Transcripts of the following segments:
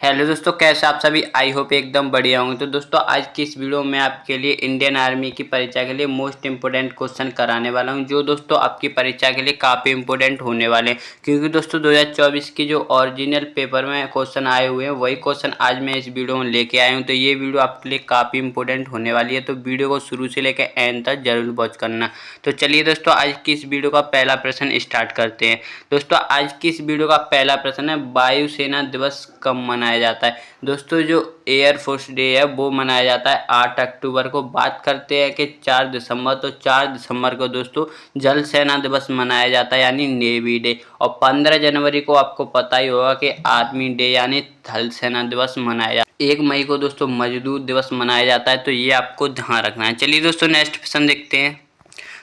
Hello दोस्तों, कैसे आप सभी। आई होप एकदम बढ़िया होंगे। तो दोस्तों आज की इस वीडियो में आपके लिए इंडियन आर्मी की परीक्षा के लिए मोस्ट इंपोर्टेंट क्वेश्चन कराने वाला हूं, जो दोस्तों आपकी परीक्षा के लिए काफ़ी इंपोर्टेंट होने वाले हैं। क्योंकि दोस्तों 2024 की जो ओरिजिनल पेपर में क्वेश्चन आए हुए हैं वही क्वेश्चन आज मैं इस वीडियो में लेके आया हूँ। तो ये वीडियो आपके लिए काफ़ी इंपोर्टेंट होने वाली है, तो वीडियो को शुरू से लेकर एंड तक जरूर वॉच करना। तो चलिए दोस्तों आज की इस वीडियो का पहला प्रश्न स्टार्ट करते हैं। दोस्तों आज की इस वीडियो का पहला प्रश्न है, वायुसेना दिवस कब मनाया जाता है। दोस्तों जो एयरफोर्स डे है वो मनाया जाता है 8 अक्टूबर को। बात करते हैं कि 4 दिसंबर, तो 4 दिसंबर को दोस्तों जल सेना दिवस मनाया जाता है यानी नेवी डे। और 15 जनवरी को आपको पता ही होगा कि आर्मी डे यानी थल सेना दिवस मनाया जाता है। 1 मई को दोस्तों मजदूर दिवस मनाया जाता है, तो ये आपको ध्यान रखना है। चलिए दोस्तों नेक्स्ट क्वेश्चन देखते हैं।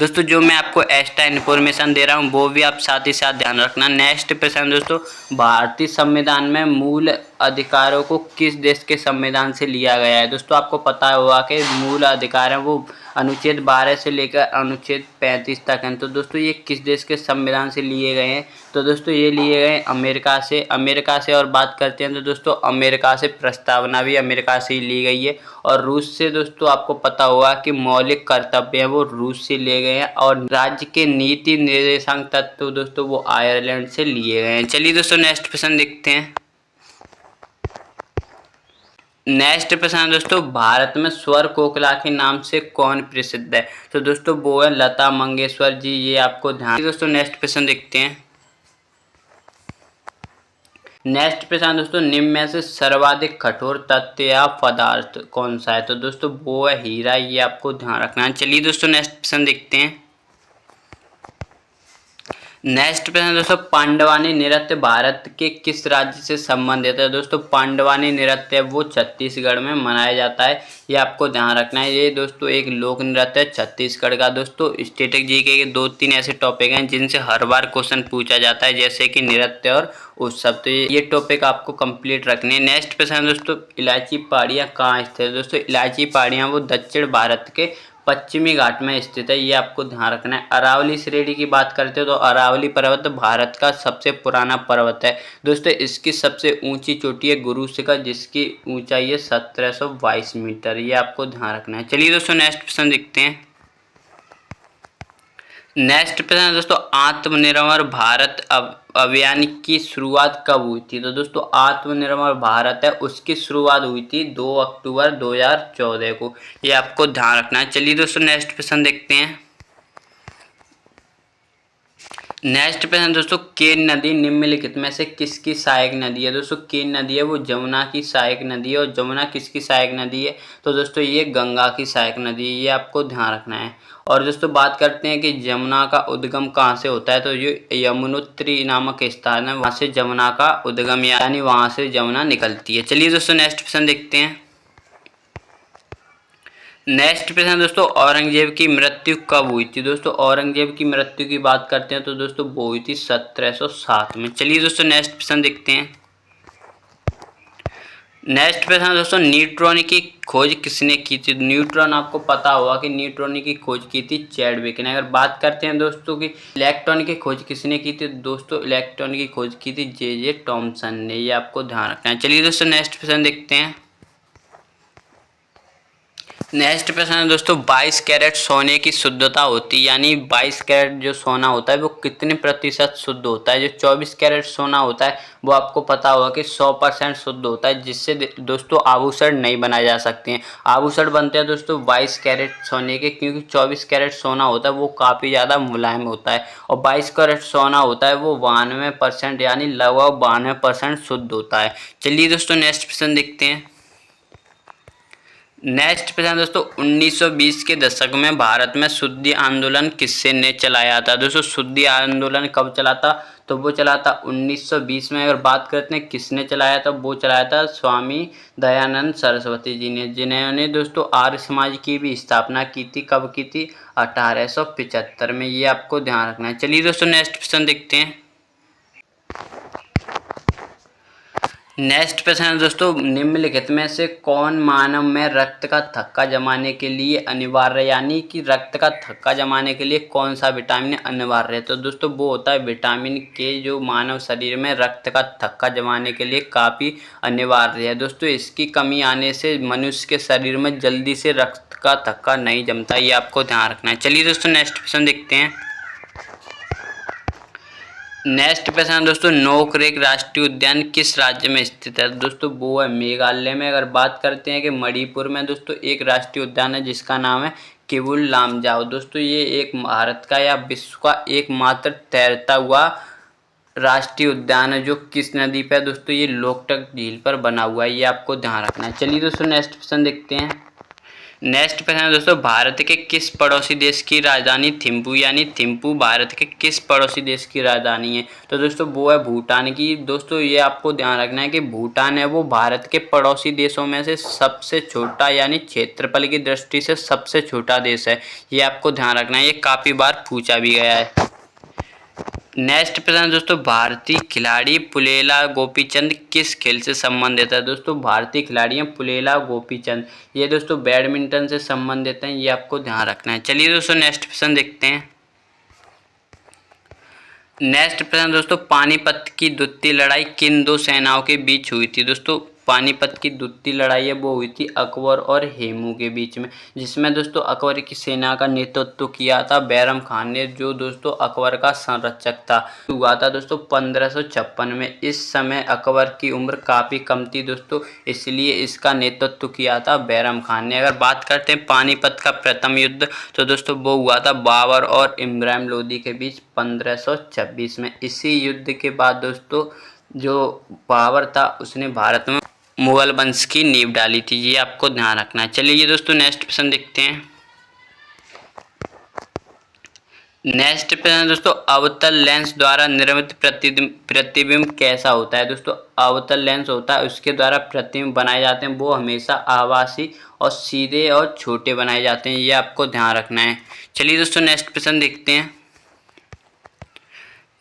दोस्तों जो मैं आपको एक्स्ट्रा इन्फॉर्मेशन दे रहा हूँ वो भी आप साथ ही साथ ध्यान रखना। नेक्स्ट प्रश्न दोस्तों, भारतीय संविधान में मूल अधिकारों को किस देश के संविधान से लिया गया है। दोस्तों आपको पता होगा कि मूल अधिकार है वो अनुच्छेद 12 से लेकर अनुच्छेद 35 तक हैं। तो दोस्तों ये किस देश के संविधान से लिए गए हैं, तो दोस्तों ये लिए गए अमेरिका से। और बात करते हैं तो दोस्तों अमेरिका से प्रस्तावना भी अमेरिका से ही ली गई है। और रूस से दोस्तों आपको पता होगा कि मौलिक कर्तव्य है वो रूस से लिए गए हैं। और राज्य के नीति निर्देशांक तत्व दोस्तों वो आयरलैंड से लिए गए हैं। चलिए दोस्तों नेक्स्ट प्रश्न देखते हैं। नेक्स्ट प्रश्न है दोस्तों, भारत में स्वर कोकिला के नाम से कौन प्रसिद्ध है। तो दोस्तों वो है लता मंगेशकर जी, ये आपको ध्यान। दोस्तों नेक्स्ट प्रश्न देखते हैं। नेक्स्ट प्रश्न दोस्तों, निम्न में से सर्वाधिक कठोर तत्व या पदार्थ कौन सा है। तो दोस्तों वो है हीरा, ये आपको ध्यान रखना है। चलिए दोस्तों नेक्स्ट प्रश्न देखते हैं। नेक्स्ट प्रश्न दोस्तों, पांडवानी नृत्य भारत के किस राज्य से संबंधित है। दोस्तों पांडवानी नृत्य वो छत्तीसगढ़ में मनाया जाता है, ये आपको ध्यान रखना है। ये दोस्तों एक लोक नृत्य है छत्तीसगढ़ का। दोस्तों स्टैटिक जीके के 2-3 ऐसे टॉपिक हैं जिनसे हर बार क्वेश्चन पूछा जाता है, जैसे कि नृत्य और उत्सव। तो ये टॉपिक आपको कंप्लीट रखने हैं। नेक्स्ट प्रश्न दोस्तों, इलायची पहाड़ियाँ कहाँ स्थित है। दोस्तों इलायची पहाड़ियाँ वो दक्षिण भारत के पश्चिमी घाट में स्थित है, ये आपको ध्यान रखना है। अरावली श्रेणी की बात करते हो तो अरावली पर्वत भारत का सबसे पुराना पर्वत है। दोस्तों इसकी सबसे ऊंची चोटी है गुरु शिखर, जिसकी ऊंचाई है 1722 मीटर, ये आपको ध्यान रखना है। चलिए दोस्तों नेक्स्ट प्रश्न देखते हैं। नेक्स्ट प्रश्न है दोस्तों, आत्मनिर्भर भारत अभियान की शुरुआत कब हुई थी। तो दोस्तों आत्मनिर्भर भारत है उसकी शुरुआत हुई थी 2 अक्टूबर 2014 को, ये आपको ध्यान रखना है। चलिए दोस्तों नेक्स्ट प्रश्न देखते हैं। नेक्स्ट प्रश्न दोस्तों, केन नदी निम्नलिखित में से किसकी सहायक नदी है। दोस्तों केन नदी है वो जमुना की सहायक नदी है। और जमुना किसकी सहायक नदी है, तो दोस्तों ये गंगा की सहायक नदी है, ये आपको ध्यान रखना है। और दोस्तों बात करते हैं कि जमुना का उद्गम कहाँ से होता है, तो ये यमुनोत्री नामक स्थान है, वहाँ से जमुना का उद्गम यानी वहाँ से जमुना निकलती है। चलिए दोस्तों नेक्स्ट प्रश्न देखते हैं। नेक्स्ट प्रश्न दोस्तों, औरंगजेब की मृत्यु कब हुई थी। दोस्तों औरंगजेब की मृत्यु की बात करते हैं तो दोस्तों वो हुई थी 1707 में। चलिए दोस्तों नेक्स्ट प्रश्न देखते हैं। नेक्स्ट प्रश्न दोस्तों, न्यूट्रॉन की खोज किसने की थी। न्यूट्रॉन आपको पता होगा कि न्यूट्रॉन की खोज की थी चैडविक ने। अगर बात करते हैं दोस्तों की इलेक्ट्रॉन की खोज किसने की थी, दोस्तों इलेक्ट्रॉन की खोज की थी जे टॉमसन ने, ये आपको ध्यान रखना है। चलिए दोस्तों नेक्स्ट प्रश्न देखते हैं। नेक्स्ट प्रश्न है दोस्तों, 22 कैरेट सोने की शुद्धता होती है, यानी 22 कैरेट जो सोना होता है वो कितने प्रतिशत शुद्ध होता है। जो 24 कैरेट सोना होता है वो आपको पता होगा कि 100% शुद्ध होता है, जिससे दोस्तों आभूषण नहीं बनाए जा सकते हैं। आभूषण बनते हैं दोस्तों 22 कैरेट सोने के, क्योंकि 24 कैरेट सोना होता है वो काफ़ी ज़्यादा मुलायम होता है। और 22 कैरेट सोना होता है वो 92% यानी लगभग 92% शुद्ध होता है। चलिए दोस्तों नेक्स्ट प्रश्न देखते हैं। नेक्स्ट प्रश्न दोस्तों, 1920 के दशक में भारत में शुद्धि आंदोलन किससे ने चलाया था। दोस्तों शुद्धि आंदोलन कब चला था, तो वो चला था 1920 में। अगर बात करते हैं किसने चलाया था, वो चलाया था स्वामी दयानंद सरस्वती जी ने, जिन्होंने दोस्तों आर्य समाज की भी स्थापना की थी। कब की थी, 1875 में, ये आपको ध्यान रखना है। चलिए दोस्तों नेक्स्ट प्रश्न देखते हैं। नेक्स्ट प्रश्न है दोस्तों, निम्नलिखित में से कौन मानव में रक्त का थक्का जमाने के लिए अनिवार्य, यानी कि रक्त का थक्का जमाने के लिए कौन सा विटामिन अनिवार्य है? तो दोस्तों वो होता है विटामिन के, जो मानव शरीर में रक्त का थक्का जमाने के लिए काफ़ी अनिवार्य है। दोस्तों इसकी कमी आने से मनुष्य के शरीर में जल्दी से रक्त का थक्का नहीं जमता, ये आपको ध्यान रखना है। चलिए दोस्तों नेक्स्ट प्रश्न देखते हैं। नेक्स्ट प्रश्न है दोस्तों, नोकरेक राष्ट्रीय उद्यान किस राज्य में स्थित है? दोस्तों वो है मेघालय में। अगर बात करते हैं कि मणिपुर में दोस्तों एक राष्ट्रीय उद्यान है जिसका नाम है किबुल लामजाओ। दोस्तों ये एक भारत का या विश्व का एकमात्र तैरता हुआ राष्ट्रीय उद्यान है जो किस नदी पे है? दोस्तों ये लोकटक झील पर बना हुआ है, ये आपको ध्यान रखना है। चलिए दोस्तों नेक्स्ट प्रश्न देखते हैं। नेक्स्ट प्रश्न है दोस्तों, भारत के किस पड़ोसी देश की राजधानी थिम्पू, यानी थिम्पू भारत के किस पड़ोसी देश की राजधानी है? तो दोस्तों वो है भूटान की। दोस्तों ये आपको ध्यान रखना है कि भूटान है वो भारत के पड़ोसी देशों में से सबसे छोटा, यानी क्षेत्रफल की दृष्टि से सबसे छोटा देश है, ये आपको ध्यान रखना है। ये काफ़ी बार पूछा भी गया है। नेक्स्ट प्रश्न दोस्तों, भारतीय खिलाड़ी पुलेला गोपीचंद किस खेल से संबंधित है? दोस्तों भारतीय खिलाड़ी हैं पुलेला गोपीचंद, ये दोस्तों बैडमिंटन से संबंधित हैं, ये आपको ध्यान रखना है। चलिए दोस्तों नेक्स्ट प्रश्न देखते हैं। नेक्स्ट प्रश्न दोस्तों, पानीपत की द्वितीय लड़ाई किन दो सेनाओं के बीच हुई थी? दोस्तों पानीपत की द्वितीय लड़ाई है वो हुई थी अकबर और हेमू के बीच में, जिसमें दोस्तों अकबर की सेना का नेतृत्व किया था बैरम खान ने, जो दोस्तों अकबर का संरक्षक था। हुआ था दोस्तों 1556 में। इस समय अकबर की उम्र काफ़ी कम थी दोस्तों, इसलिए इसका नेतृत्व किया था बैरम खान ने। अगर बात करते हैं पानीपत का प्रथम युद्ध, तो दोस्तों वो हुआ था बाबर और इब्राहिम लोदी के बीच 1526 में। इसी युद्ध के बाद दोस्तों जो बाबर था उसने भारत में मुगल वंश की नींव डाली थी, ये आपको ध्यान रखना है। चलिए दोस्तों नेक्स्ट प्रश्न देखते हैं। नेक्स्ट प्रश्न दोस्तों, अवतल लेंस द्वारा निर्मित प्रतिबिंब कैसा होता है? दोस्तों अवतल लेंस होता है उसके द्वारा प्रतिबिंब बनाए जाते हैं वो हमेशा आभासी और सीधे और छोटे बनाए जाते हैं, ये आपको ध्यान रखना है। चलिए दोस्तों नेक्स्ट प्रश्न देखते हैं।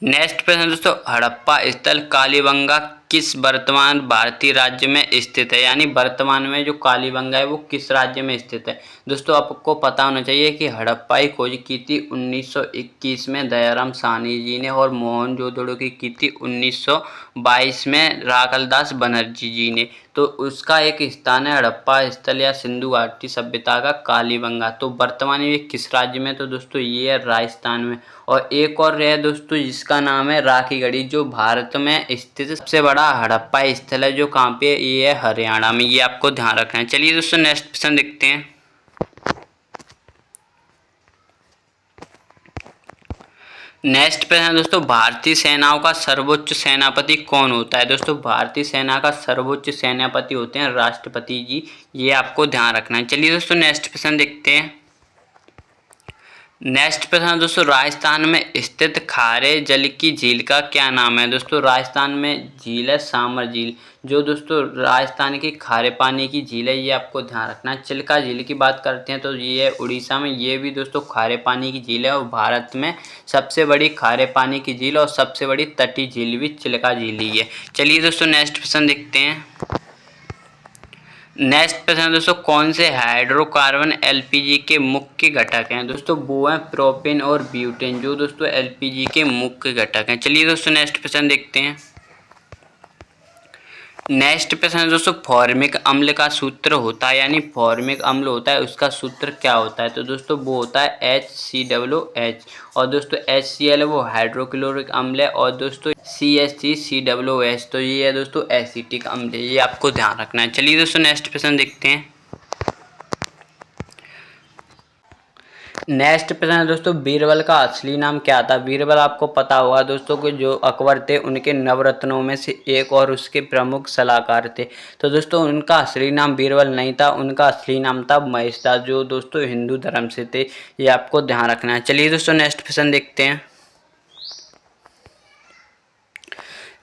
नेक्स्ट प्रश्न दोस्तों, हड़प्पा स्थल कालीबंगा किस वर्तमान भारतीय राज्य में स्थित है? यानी वर्तमान में जो कालीबंगा है वो किस राज्य में स्थित है? दोस्तों आपको पता होना चाहिए कि हड़प्पा की खोज की थी 1921 में दयाराम साहनी जी ने, और मोहनजोदड़ो की थी 1922 में राखलदास बनर्जी जी ने। तो उसका एक स्थान है हड़प्पा स्थल या सिंधु घाटी सभ्यता का कालीबंगा। तो वर्तमान में ये किस राज्य में? तो दोस्तों ये है राजस्थान में। और एक और है दोस्तों जिसका नाम है राखीगढ़ी, जो भारत में स्थित सबसे बड़ा हड़प्पा स्थल है, जो कहाँ पे? ये है हरियाणा में, ये आपको ध्यान रखना है। चलिए दोस्तों नेक्स्ट प्रश्न देखते हैं। नेक्स्ट प्रश्न है दोस्तों, भारतीय सेनाओं का सर्वोच्च सेनापति कौन होता है? दोस्तों भारतीय सेना का सर्वोच्च सेनापति होते हैं राष्ट्रपति जी, ये आपको ध्यान रखना है। चलिए दोस्तों नेक्स्ट प्रश्न देखते हैं। नेक्स्ट प्रश्न दोस्तों, राजस्थान में स्थित खारे जल की झील का क्या नाम है? दोस्तों राजस्थान में झील है सामर झील, जो दोस्तों राजस्थान की खारे पानी की झील है, ये आपको ध्यान रखना है। चिल्का झील की बात करते हैं तो ये है उड़ीसा में, ये भी दोस्तों खारे पानी की झील है, और भारत में सबसे बड़ी खारे पानी की झील और सबसे बड़ी तटीय झील भी चिल्का झील ही है। चलिए दोस्तों नेक्स्ट प्रश्न देखते हैं। नेक्स्ट प्रश्न है दोस्तों, कौन से हाइड्रोकार्बन एलपीजी के मुख्य घटक हैं? दोस्तों वो हैं प्रोपेन और ब्यूटेन, जो दोस्तों एलपीजी के मुख्य घटक हैं। चलिए दोस्तों नेक्स्ट प्रश्न देखते हैं। नेक्स्ट प्रश्न है दोस्तों, फॉर्मिक अम्ल का सूत्र होता है, यानी फॉर्मिक अम्ल होता है उसका सूत्र क्या होता है? तो दोस्तों वो होता है HCOOH, और दोस्तों HCl है वो हाइड्रोक्लोरिक अम्ल है, और दोस्तों CH3COOH तो ये है दोस्तों एसिटिक अम्ल है, ये आपको ध्यान रखना है। चलिए दोस्तों नेक्स्ट प्रश्न देखते हैं। नेक्स्ट प्रश्न है दोस्तों, बीरबल का असली नाम क्या था? बीरबल आपको पता होगा दोस्तों कि जो अकबर थे उनके नवरत्नों में से एक और उसके प्रमुख सलाहकार थे। तो दोस्तों उनका असली नाम बीरबल नहीं था, उनका असली नाम था महेशदास, जो दोस्तों हिंदू धर्म से थे, ये आपको ध्यान रखना है। चलिए दोस्तों नेक्स्ट प्रश्न देखते हैं।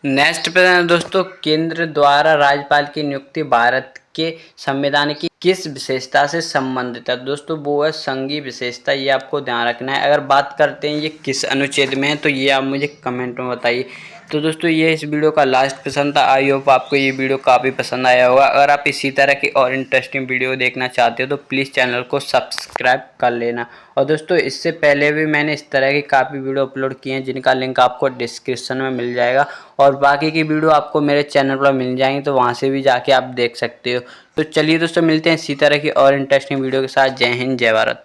नेक्स्ट प्रश्न दोस्तों, केंद्र द्वारा राज्यपाल की नियुक्ति भारत के संविधान की किस विशेषता से संबंधित है? दोस्तों वो है संघीय विशेषता, ये आपको ध्यान रखना है। अगर बात करते हैं ये किस अनुच्छेद में है तो ये आप मुझे कमेंट में बताइए। तो दोस्तों ये इस वीडियो का लास्ट पसंद था। आई होप आपको ये वीडियो काफ़ी पसंद आया होगा। अगर आप इसी तरह की और इंटरेस्टिंग वीडियो देखना चाहते हो तो प्लीज़ चैनल को सब्सक्राइब कर लेना। और दोस्तों इससे पहले भी मैंने इस तरह की काफ़ी वीडियो अपलोड किए हैं जिनका लिंक आपको डिस्क्रिप्शन में मिल जाएगा, और बाकी की वीडियो आपको मेरे चैनल पर मिल जाएंगी, तो वहाँ से भी जाके आप देख सकते हो। तो चलिए दोस्तों मिलते हैं इसी तरह की और इंटरेस्टिंग वीडियो के साथ। जय हिंद, जय भारत।